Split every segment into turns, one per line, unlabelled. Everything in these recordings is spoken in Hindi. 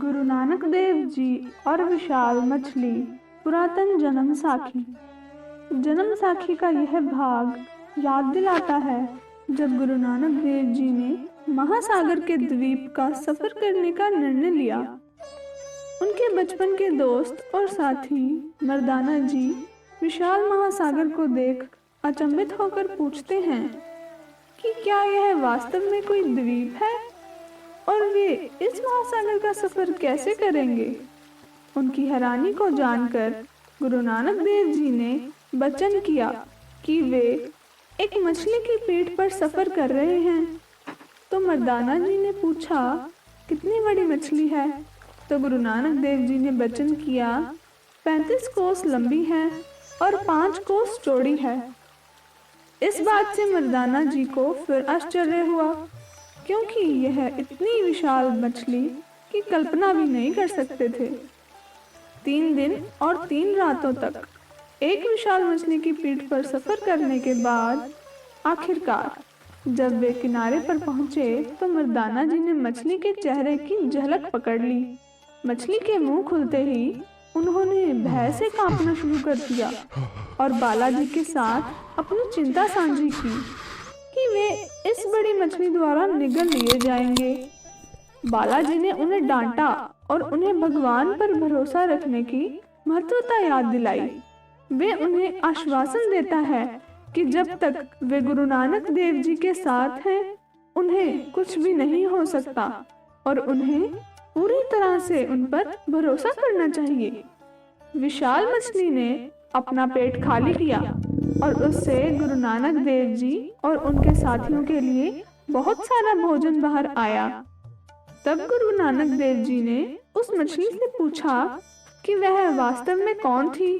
गुरु नानक देव जी और विशाल मछली। पुरातन जन्म साखी। जन्म साखी का यह भाग याद दिलाता है जब गुरु नानक देव जी ने महासागर के द्वीप का सफर करने का निर्णय लिया। उनके बचपन के दोस्त और साथी मर्दाना जी विशाल महासागर को देख अचंभित होकर पूछते हैं कि क्या यह वास्तव में कोई द्वीप है और वे इस महासागर का सफर कैसे करेंगे। उनकी हैरानी को जानकर गुरु नानक देव जी ने वचन किया कि वे एक मछली की पीठ पर सफर कर रहे हैं। तो मर्दाना जी ने पूछा, कितनी बड़ी मछली है? तो गुरु नानक देव जी ने वचन किया, 35 कोस लंबी है और 5 कोस चौड़ी है। इस बात से मर्दाना जी को फिर आश्चर्य हुआ, क्योंकि यह इतनी विशाल मछली की कल्पना भी नहीं कर सकते थे। 3 दिन और 3 रातों तक एक विशाल मछली की पीठ पर सफर करने के बाद आखिरकार जब वे किनारे पर पहुंचे तो मर्दाना जी ने मछली के चेहरे की झलक पकड़ ली। मछली के मुंह खुलते ही उन्होंने भय से कांपना शुरू कर दिया और बालाजी के साथ अपनी चिंता साझी की कि वे इस बड़ी मछली द्वारा निगल लिए जाएंगे। बालाजी ने उन्हें डांटा और उन्हें भगवान पर भरोसा रखने की महत्वता याद दिलाई। वे उन्हें आश्वासन देता है कि जब तक वे गुरु नानक देव जी के साथ हैं उन्हें कुछ भी नहीं हो सकता और उन्हें पूरी तरह से उन पर भरोसा करना चाहिए। विशाल मछली ने अपना पेट खाली किया और उससे गुरु नानक देव जी और उनके साथियों के लिए बहुत सारा भोजन बाहर आया। तब गुरु नानक देव जी ने उस मछली से पूछा कि वह वास्तव में कौन थी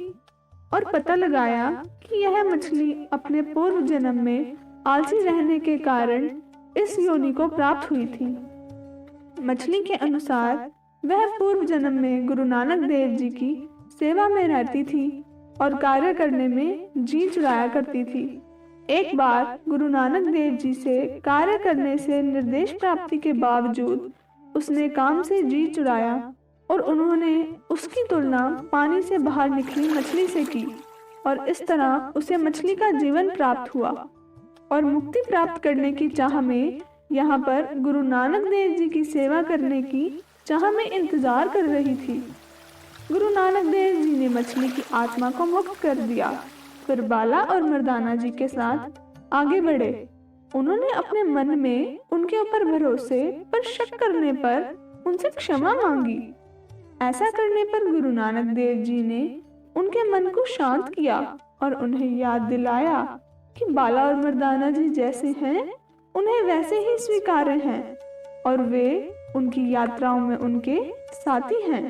और पता लगाया कि यह मछली अपने पूर्व जन्म में आलसी रहने के कारण इस योनि को प्राप्त हुई थी। मछली के अनुसार वह पूर्व जन्म में गुरु नानक देव जी की सेवा में रहती थी और कार्य करने में जी चुराया करती थी। एक बार गुरु नानक देव जी से कार्य करने से निर्देश प्राप्ति के बावजूद उसने काम से जी चुराया और उन्होंने उसकी तुलना पानी से बाहर निकली मछली से की और इस तरह उसे मछली का जीवन प्राप्त हुआ और मुक्ति प्राप्त करने की चाह में यहाँ पर गुरु नानक देव जी की सेवा करने की चाह में इंतजार कर रही थी। गुरु नानक देव जी ने मछली की आत्मा को मुक्त कर दिया। फिर बाला और मर्दाना जी के साथ आगे बढ़े। उन्होंने अपने मन में उनके ऊपर भरोसे पर शक करने पर उनसे क्षमा मांगी। ऐसा करने पर गुरु नानक देव जी ने उनके मन को शांत किया और उन्हें याद दिलाया कि बाला और मर्दाना जी जैसे हैं उन्हें वैसे ही स्वीकार्य हैं और वे उनकी यात्राओं में उनके साथी हैं।